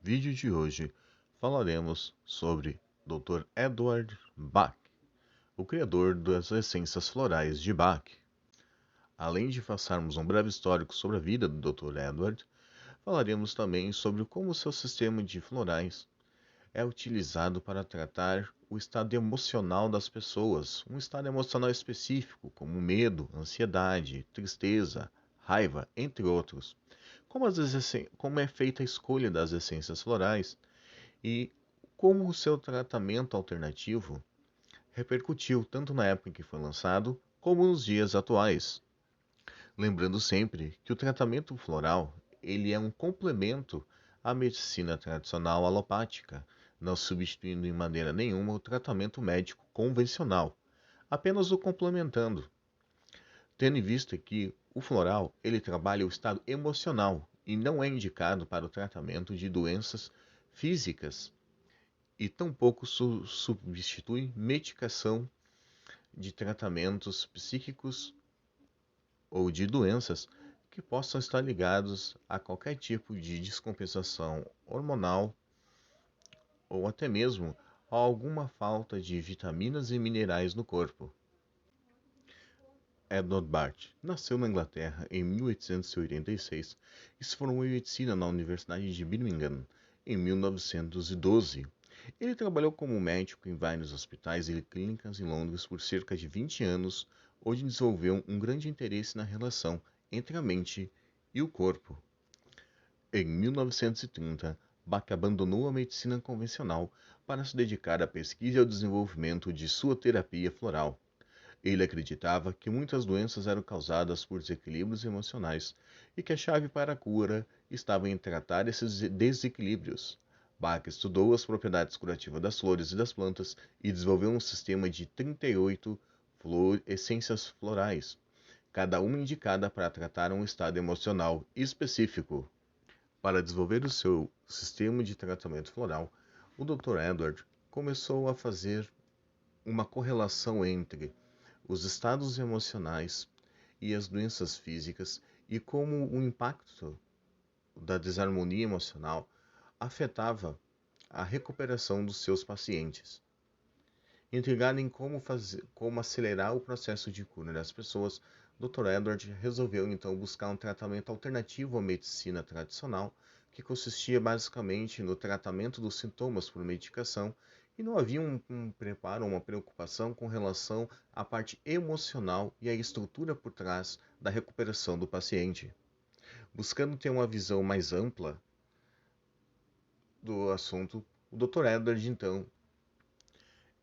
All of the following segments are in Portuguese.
vídeo de hoje falaremos sobre Dr. Edward Bach, o criador das essências florais de Bach. Além de passarmos um breve histórico sobre a vida do Dr. Edward, falaremos também sobre como seu sistema de florais é utilizado para tratar o estado emocional das pessoas, um estado emocional específico, como medo, ansiedade, tristeza, raiva, entre outros. Como é feita a escolha das essências florais e como o seu tratamento alternativo repercutiu tanto na época em que foi lançado como nos dias atuais. Lembrando sempre que o tratamento floral ele é um complemento à medicina tradicional alopática, não substituindo em maneira nenhuma o tratamento médico convencional, apenas o complementando. Tendo em vista que o floral ele trabalha o estado emocional e não é indicado para o tratamento de doenças físicas e tampouco substitui medicação de tratamentos psíquicos ou de doenças que possam estar ligados a qualquer tipo de descompensação hormonal ou até mesmo a alguma falta de vitaminas e minerais no corpo. Edward Bach nasceu na Inglaterra em 1886 e se formou em medicina na Universidade de Birmingham em 1912. Ele trabalhou como médico em vários hospitais e clínicas em Londres por cerca de 20 anos, onde desenvolveu um grande interesse na relação entre a mente e o corpo. Em 1930, Bach abandonou a medicina convencional para se dedicar à pesquisa e ao desenvolvimento de sua terapia floral. Ele acreditava que muitas doenças eram causadas por desequilíbrios emocionais e que a chave para a cura estava em tratar esses desequilíbrios. Bach estudou as propriedades curativas das flores e das plantas e desenvolveu um sistema de 38 essências florais, cada uma indicada para tratar um estado emocional específico. Para desenvolver o seu sistema de tratamento floral, o Dr. Edward começou a fazer uma correlação entre os estados emocionais e as doenças físicas e como o impacto da desarmonia emocional afetava a recuperação dos seus pacientes. Intrigado em como acelerar o processo de cura das pessoas, Dr. Edward resolveu então buscar um tratamento alternativo à medicina tradicional, que consistia basicamente no tratamento dos sintomas por medicação e não havia um preparo ou uma preocupação com relação à parte emocional e à estrutura por trás da recuperação do paciente. Buscando ter uma visão mais ampla do assunto, o Dr. Edward então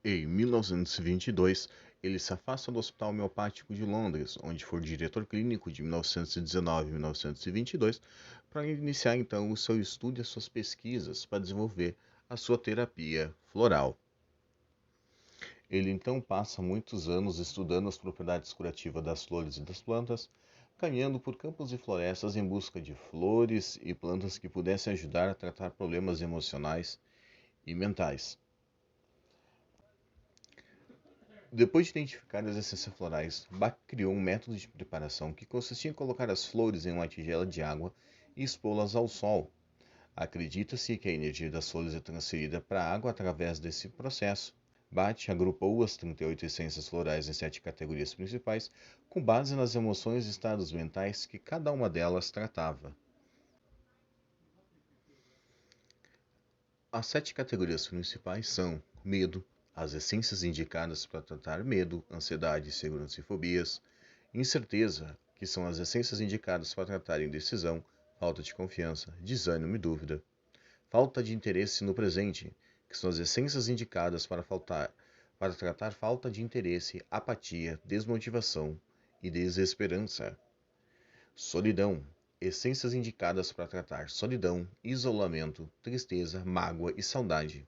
em 1922, ele se afasta do Hospital Homeopático de Londres, onde foi diretor clínico de 1919 a 1922, para iniciar então o seu estudo e as suas pesquisas para desenvolver a sua terapia floral. Ele então passa muitos anos estudando as propriedades curativas das flores e das plantas, caminhando por campos e florestas em busca de flores e plantas que pudessem ajudar a tratar problemas emocionais e mentais. Depois de identificar as essências florais, Bach criou um método de preparação que consistia em colocar as flores em uma tigela de água e expô-las ao sol. Acredita-se que a energia das flores é transferida para a água através desse processo. Bach agrupou as 38 essências florais em 7 categorias principais, com base nas emoções e estados mentais que cada uma delas tratava. As 7 categorias principais são medo, as essências indicadas para tratar medo, ansiedade, insegurança e fobias; incerteza, que são as essências indicadas para tratar indecisão, falta de confiança, desânimo e dúvida; falta de interesse no presente, que são as essências indicadas para tratar falta de interesse, apatia, desmotivação e desesperança; solidão, essências indicadas para tratar solidão, isolamento, tristeza, mágoa e saudade;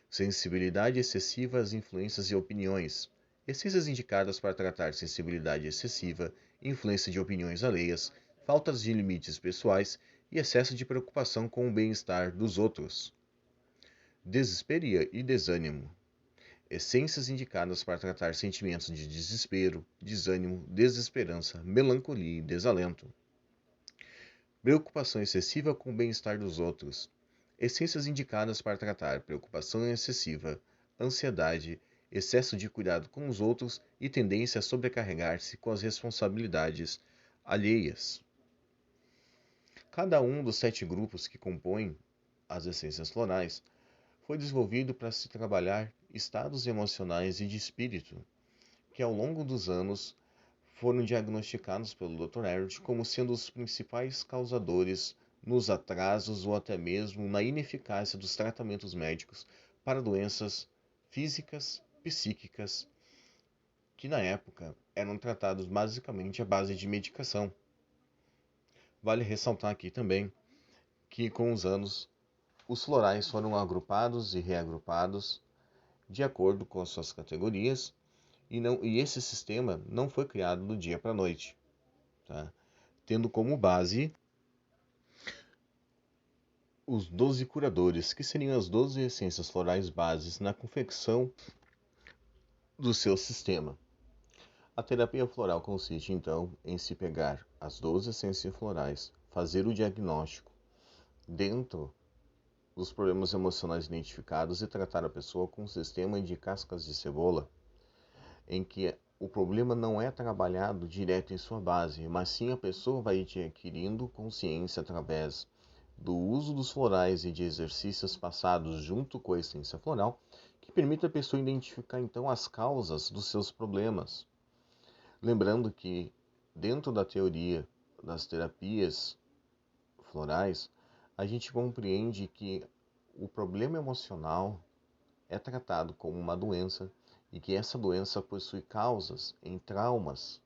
sensibilidade excessiva às influências e opiniões, essências indicadas para tratar sensibilidade excessiva, influência de opiniões alheias, faltas de limites pessoais e excesso de preocupação com o bem-estar dos outros; desespero e desânimo, essências indicadas para tratar sentimentos de desespero, desânimo, desesperança, melancolia e desalento; preocupação excessiva com o bem-estar dos outros, Essências indicadas para tratar preocupação excessiva, ansiedade, excesso de cuidado com os outros e tendência a sobrecarregar-se com as responsabilidades alheias. Cada um dos 7 grupos que compõem as essências florais foi desenvolvido para se trabalhar estados emocionais e de espírito, que ao longo dos anos foram diagnosticados pelo Dr. Harold como sendo os principais causadores nos atrasos ou até mesmo na ineficácia dos tratamentos médicos para doenças físicas, psíquicas, que na época eram tratados basicamente à base de medicação. Vale ressaltar aqui também que com os anos os florais foram agrupados e reagrupados de acordo com as suas categorias e esse sistema não foi criado do dia para a noite, tá? Tendo como base os 12 curadores, que seriam as 12 essências florais bases na confecção do seu sistema. A terapia floral consiste, então, em se pegar as 12 essências florais, fazer o diagnóstico dentro dos problemas emocionais identificados e tratar a pessoa com um sistema de cascas de cebola, em que o problema não é trabalhado direto em sua base, mas sim a pessoa vai adquirindo consciência através do uso dos florais e de exercícios passados junto com a essência floral, que permite a pessoa identificar então as causas dos seus problemas. Lembrando que dentro da teoria das terapias florais, a gente compreende que o problema emocional é tratado como uma doença e que essa doença possui causas em traumas,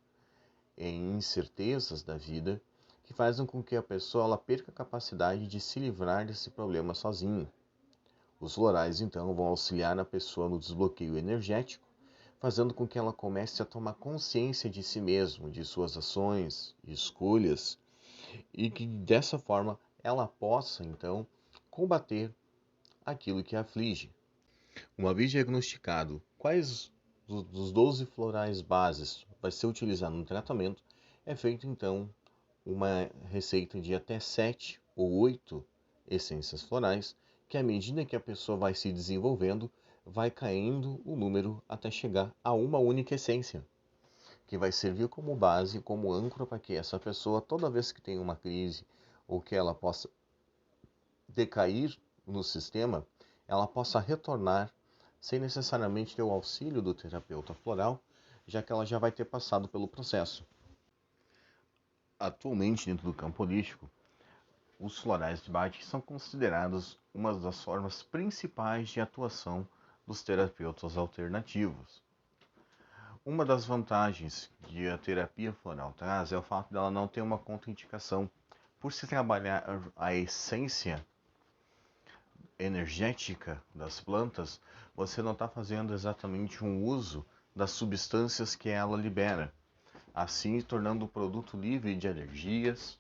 em incertezas da vida, que fazem com que a pessoa ela perca a capacidade de se livrar desse problema sozinha. Os florais, então, vão auxiliar a pessoa no desbloqueio energético, fazendo com que ela comece a tomar consciência de si mesma, de suas ações e escolhas, e que dessa forma ela possa, então, combater aquilo que a aflige. Uma vez diagnosticado quais dos 12 florais bases vai ser utilizado no tratamento, é feito então uma receita de até 7 ou 8 essências florais, que à medida que a pessoa vai se desenvolvendo, vai caindo o número até chegar a uma única essência, que vai servir como base, como âncora para que essa pessoa, toda vez que tem uma crise ou que ela possa decair no sistema, ela possa retornar sem necessariamente ter o auxílio do terapeuta floral, já que ela já vai ter passado pelo processo. Atualmente, dentro do campo holístico, os florais de Bach são considerados uma das formas principais de atuação dos terapeutas alternativos. Uma das vantagens que a terapia floral traz é o fato dela não ter uma contraindicação. Por se trabalhar a essência energética das plantas, você não está fazendo exatamente um uso das substâncias que ela libera, assim tornando o produto livre de alergias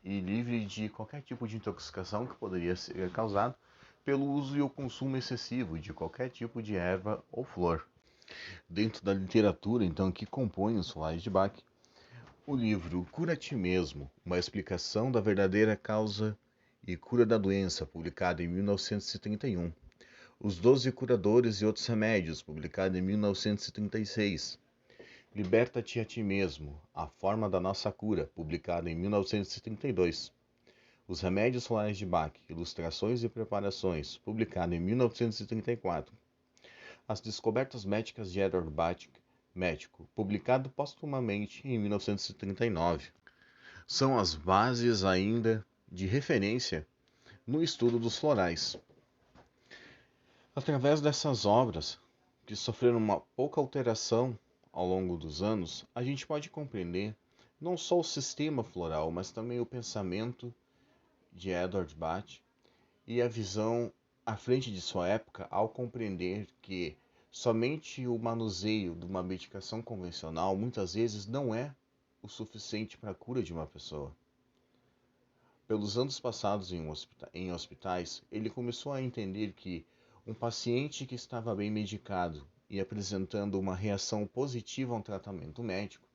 e livre de qualquer tipo de intoxicação que poderia ser causado pelo uso e o consumo excessivo de qualquer tipo de erva ou flor. Dentro da literatura, então, que compõe os florais de Bach, o livro Cura-te Mesmo, uma explicação da verdadeira causa e cura da doença, publicado em 1931. Os 12 Curadores e Outros Remédios, publicado em 1936. Liberta-te a ti mesmo, a forma da nossa cura, publicado em 1932. Os Remédios Florais de Bach, Ilustrações e Preparações, publicado em 1934. As Descobertas Médicas de Edward Bach, médico, publicado póstumamente em 1939. São as bases ainda de referência no estudo dos florais. Através dessas obras, que sofreram uma pouca alteração ao longo dos anos, a gente pode compreender não só o sistema floral, mas também o pensamento de Edward Bach e a visão à frente de sua época ao compreender que somente o manuseio de uma medicação convencional muitas vezes não é o suficiente para a cura de uma pessoa. Pelos anos passados em hospitais, ele começou a entender que um paciente que estava bem medicado e apresentando uma reação positiva a um tratamento médico,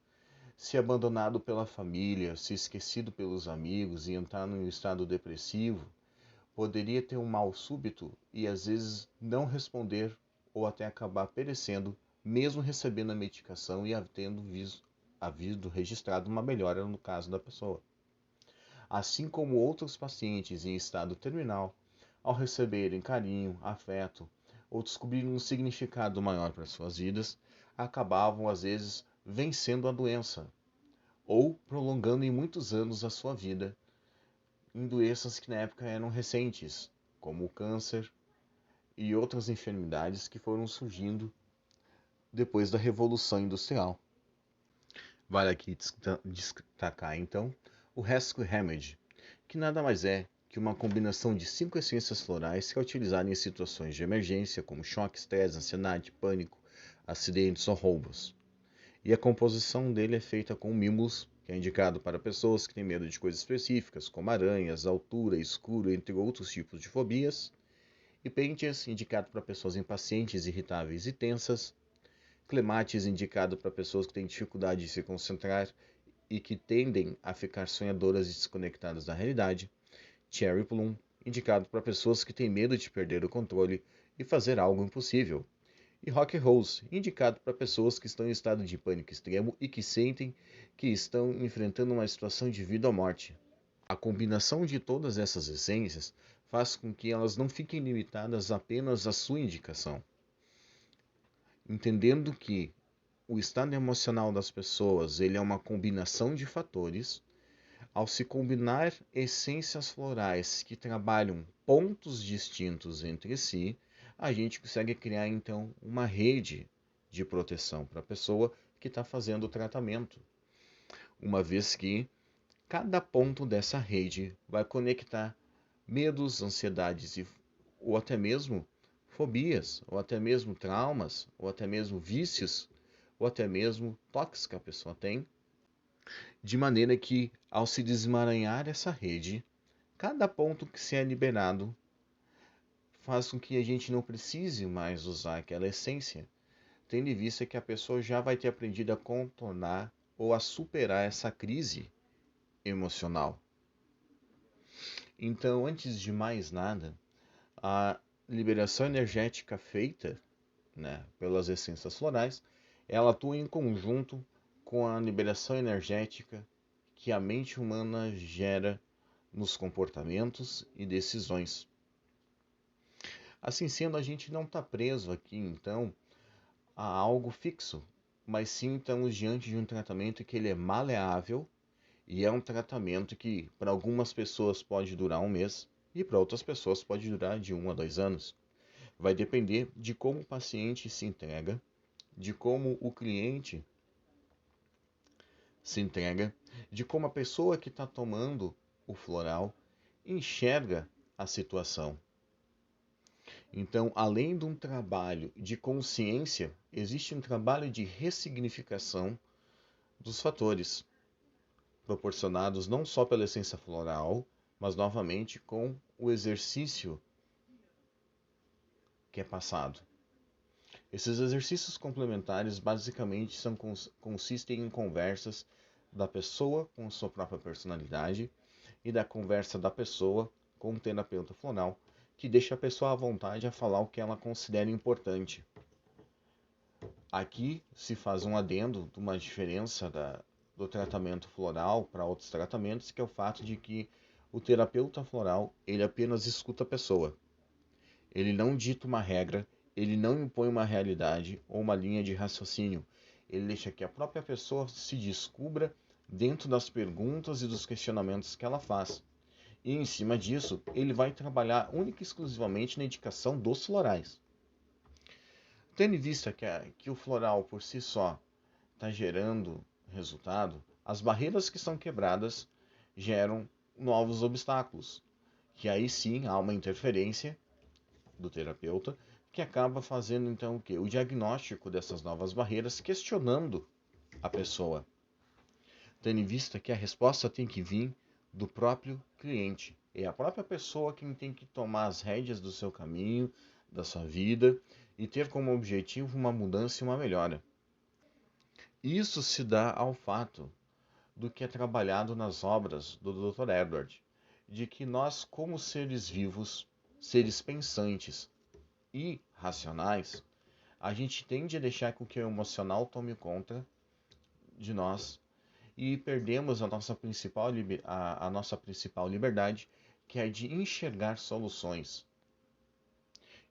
se abandonado pela família, se esquecido pelos amigos e entrar num estado depressivo, poderia ter um mal súbito e às vezes não responder ou até acabar perecendo, mesmo recebendo a medicação e havido registrado uma melhora no caso da pessoa. Assim como outros pacientes em estado terminal, ao receberem carinho, afeto ou descobrirem um significado maior para suas vidas, acabavam às vezes vencendo a doença ou prolongando em muitos anos a sua vida em doenças que na época eram recentes, como o câncer e outras enfermidades que foram surgindo depois da Revolução Industrial. Vale aqui destacar então o Rescue Remedy, que nada mais é que uma combinação de 5 essências florais que é utilizada em situações de emergência como choque, estresse, ansiedade, pânico, acidentes ou roubos. E a composição dele é feita com mimos, que é indicado para pessoas que têm medo de coisas específicas, como aranhas, altura, escuro, entre outros tipos de fobias, e pentes, indicado para pessoas impacientes, irritáveis e tensas, clematis, indicado para pessoas que têm dificuldade de se concentrar e que tendem a ficar sonhadoras e desconectadas da realidade, cherry plum, indicado para pessoas que têm medo de perder o controle e fazer algo impossível, e Rock Rose, indicado para pessoas que estão em estado de pânico extremo e que sentem que estão enfrentando uma situação de vida ou morte. A combinação de todas essas essências faz com que elas não fiquem limitadas apenas à sua indicação. Entendendo que o estado emocional das pessoas ele é uma combinação de fatores, ao se combinar essências florais que trabalham pontos distintos entre si, a gente consegue criar então uma rede de proteção para a pessoa que está fazendo o tratamento, uma vez que cada ponto dessa rede vai conectar medos, ansiedades ou até mesmo fobias, ou até mesmo traumas, ou até mesmo vícios, ou até mesmo toques que a pessoa tem, de maneira que, ao se desemaranhar essa rede, cada ponto que se é liberado faz com que a gente não precise mais usar aquela essência, tendo em vista que a pessoa já vai ter aprendido a contornar ou a superar essa crise emocional. Então, antes de mais nada, a liberação energética feita, né, pelas essências florais, ela atua em conjunto com a liberação energética que a mente humana gera nos comportamentos e decisões. Assim sendo, a gente não está preso aqui, então, a algo fixo, mas sim estamos diante de um tratamento que ele é maleável e é um tratamento que, para algumas pessoas, pode durar um mês e para outras pessoas pode durar de 1 a 2 anos. Vai depender de como o paciente se entrega, de como o cliente se entrega, de como a pessoa que está tomando o floral enxerga a situação. Então, além de um trabalho de consciência, existe um trabalho de ressignificação dos fatores, proporcionados não só pela essência floral, mas novamente com o exercício que é passado. Esses exercícios complementares basicamente consistem em conversas da pessoa com sua própria personalidade e da conversa da pessoa com o terapeuta floral, que deixa a pessoa à vontade a falar o que ela considera importante. Aqui se faz um adendo de uma diferença do tratamento floral para outros tratamentos, que é o fato de que o terapeuta floral ele apenas escuta a pessoa. Ele não dita uma regra, ele não impõe uma realidade ou uma linha de raciocínio. Ele deixa que a própria pessoa se descubra dentro das perguntas e dos questionamentos que ela faz. E em cima disso, ele vai trabalhar única e exclusivamente na indicação dos florais. Tendo em vista que o floral por si só está gerando resultado, as barreiras que são quebradas geram novos obstáculos, que aí sim há uma interferência do terapeuta, que acaba fazendo então o quê? O diagnóstico dessas novas barreiras, questionando a pessoa, tendo em vista que a resposta tem que vir do próprio cliente. É a própria pessoa quem tem que tomar as rédeas do seu caminho, da sua vida, e ter como objetivo uma mudança e uma melhora. Isso se dá ao fato do que é trabalhado nas obras do Dr. Edward. de que nós, como seres vivos, seres pensantes e racionais, a gente tende a deixar com que o emocional tome conta de nós e perdemos a nossa principal liberdade, que é de enxergar soluções.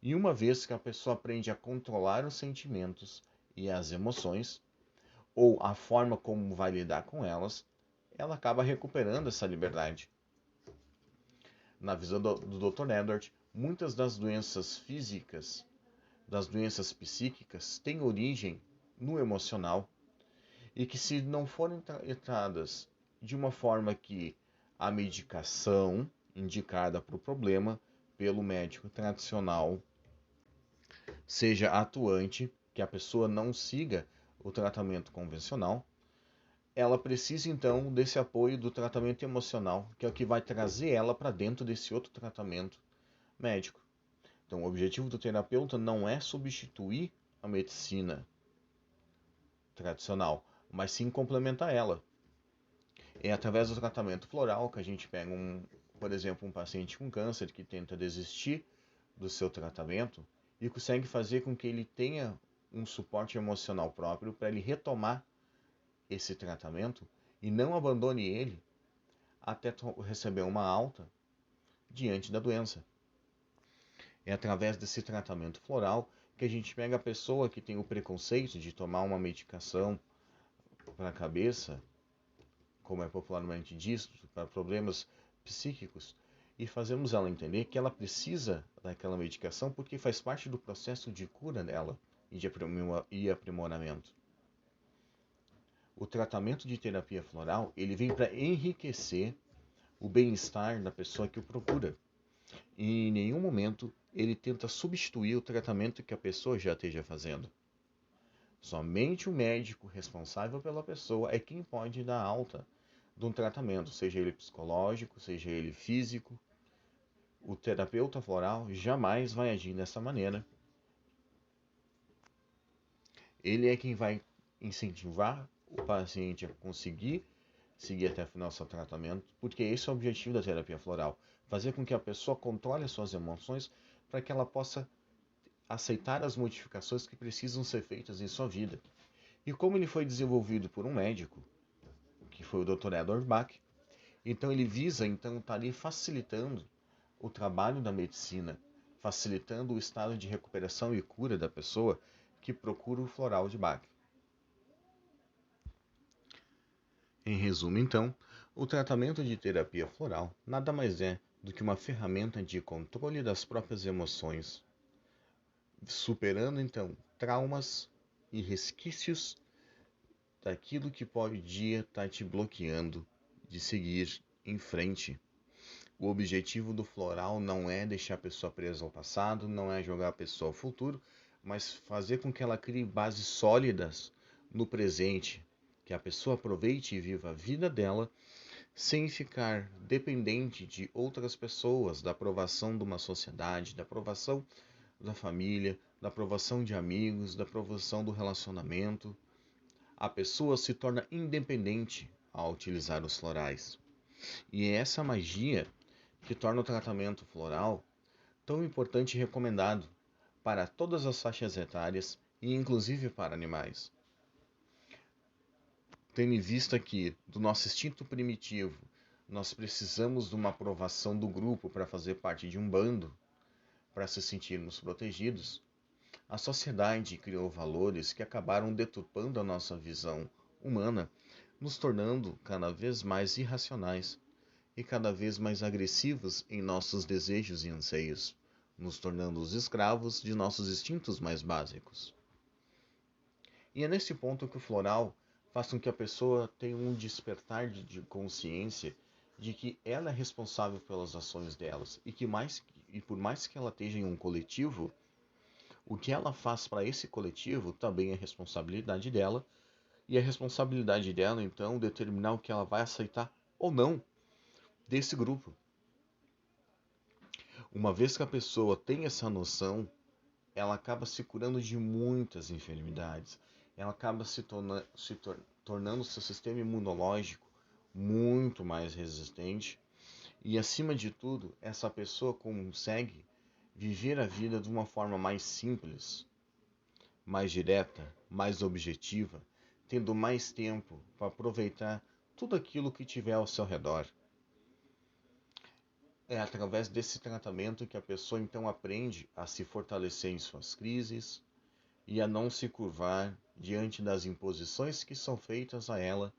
E uma vez que a pessoa aprende a controlar os sentimentos e as emoções, ou a forma como vai lidar com elas, ela acaba recuperando essa liberdade. Na visão do Dr. Edward, muitas das doenças físicas, das doenças psíquicas, têm origem no emocional e que, se não forem tratadas de uma forma que a medicação indicada para o problema pelo médico tradicional seja atuante, que a pessoa não siga o tratamento convencional, ela precisa então desse apoio do tratamento emocional, que é o que vai trazer ela para dentro desse outro tratamento médico. Então, o objetivo do terapeuta não é substituir a medicina tradicional, mas sim complementar ela. É através do tratamento floral que a gente pega, por exemplo, um paciente com câncer que tenta desistir do seu tratamento e consegue fazer com que ele tenha um suporte emocional próprio para ele retomar esse tratamento e não abandone ele até receber uma alta diante da doença. É através desse tratamento floral que a gente pega a pessoa que tem o preconceito de tomar uma medicação para a cabeça, como é popularmente dito, para problemas psíquicos, e fazemos ela entender que ela precisa daquela medicação porque faz parte do processo de cura dela e aprimoramento. O tratamento de terapia floral, ele vem para enriquecer o bem-estar da pessoa que o procura. E em nenhum momento ele tenta substituir o tratamento que a pessoa já esteja fazendo. Somente o médico responsável pela pessoa é quem pode dar alta de um tratamento, seja ele psicológico, seja ele físico. O terapeuta floral jamais vai agir dessa maneira. Ele é quem vai incentivar o paciente a conseguir seguir até o final do seu tratamento, porque esse é o objetivo da terapia floral, fazer com que a pessoa controle as suas emoções para que ela possa aceitar as modificações que precisam ser feitas em sua vida. E como ele foi desenvolvido por um médico, que foi o Dr. Edward Bach, então ele visa estar ali facilitando o trabalho da medicina, facilitando o estado de recuperação e cura da pessoa que procura o floral de Bach. Em resumo, então, o tratamento de terapia floral nada mais é do que uma ferramenta de controle das próprias emoções, superando então traumas e resquícios daquilo que podia estar te bloqueando de seguir em frente. O objetivo do floral não é deixar a pessoa presa ao passado, não é jogar a pessoa ao futuro, mas fazer com que ela crie bases sólidas no presente, que a pessoa aproveite e viva a vida dela sem ficar dependente de outras pessoas, da aprovação de uma sociedade, da aprovação da família, da aprovação de amigos, da aprovação do relacionamento. A pessoa se torna independente ao utilizar os florais. E é essa magia que torna o tratamento floral tão importante e recomendado para todas as faixas etárias e inclusive para animais. Tendo em vista que, do nosso instinto primitivo, nós precisamos de uma aprovação do grupo para fazer parte de um bando, para se sentirmos protegidos, a sociedade criou valores que acabaram deturpando a nossa visão humana, nos tornando cada vez mais irracionais e cada vez mais agressivos em nossos desejos e anseios, nos tornando os escravos de nossos instintos mais básicos. E é nesse ponto que o floral faz com que a pessoa tenha um despertar de consciência de que ela é responsável pelas ações delas e por mais que ela esteja em um coletivo, o que ela faz para esse coletivo também é responsabilidade dela, e a responsabilidade dela então determinar o que ela vai aceitar ou não desse grupo. Uma vez que a pessoa tem essa noção, ela acaba se curando de muitas enfermidades. Ela acaba tornando seu sistema imunológico muito mais resistente E acima de tudo, essa pessoa consegue viver a vida de uma forma mais simples, mais direta, mais objetiva, tendo mais tempo para aproveitar tudo aquilo que tiver ao seu redor. É através desse tratamento que a pessoa então aprende a se fortalecer em suas crises e a não se curvar diante das imposições que são feitas a ela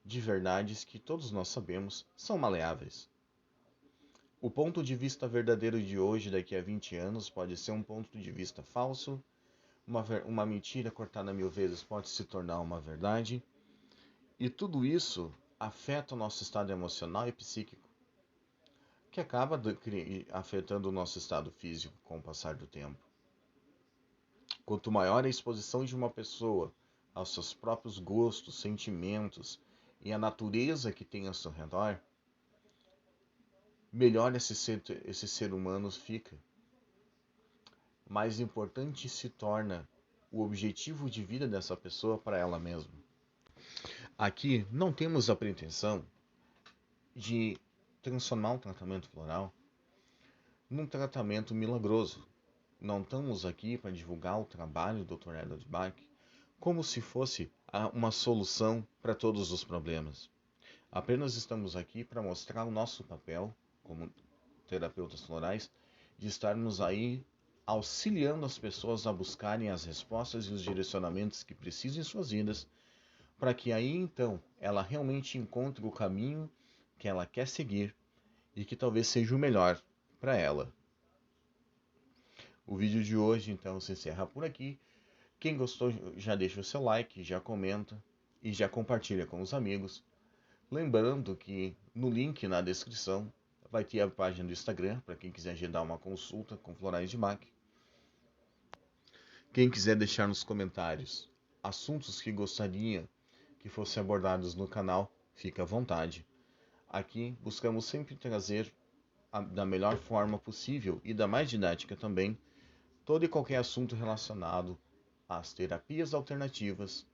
de verdades que todos nós sabemos são maleáveis. O ponto de vista verdadeiro de hoje, daqui a 20 anos, pode ser um ponto de vista falso, uma mentira cortada 1000 vezes pode se tornar uma verdade, e tudo isso afeta o nosso estado emocional e psíquico, que acaba afetando o nosso estado físico com o passar do tempo. Quanto maior a exposição de uma pessoa aos seus próprios gostos, sentimentos e a natureza que tem ao seu redor, melhor esse ser humano fica. Mais importante se torna o objetivo de vida dessa pessoa para ela mesma. Aqui não temos a pretensão de transformar um tratamento floral num tratamento milagroso. Não estamos aqui para divulgar o trabalho do Dr. Edward Bach como se fosse uma solução para todos os problemas. Apenas estamos aqui para mostrar o nosso papel como terapeutas florais, de estarmos aí auxiliando as pessoas a buscarem as respostas e os direcionamentos que precisam em suas vidas, para que aí então ela realmente encontre o caminho que ela quer seguir e que talvez seja o melhor para ela. O vídeo de hoje então se encerra por aqui. Quem gostou já deixa o seu like, já comenta e já compartilha com os amigos. Lembrando que no link na descrição vai ter a página do Instagram para quem quiser agendar uma consulta com florais de Bach. Quem quiser deixar nos comentários assuntos que gostaria que fossem abordados no canal, fica à vontade. Aqui buscamos sempre trazer da melhor forma possível e da mais didática também todo e qualquer assunto relacionado às terapias alternativas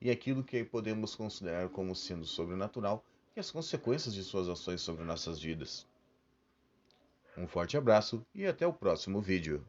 e aquilo que podemos considerar como sendo sobrenatural e as consequências de suas ações sobre nossas vidas. Um forte abraço e até o próximo vídeo.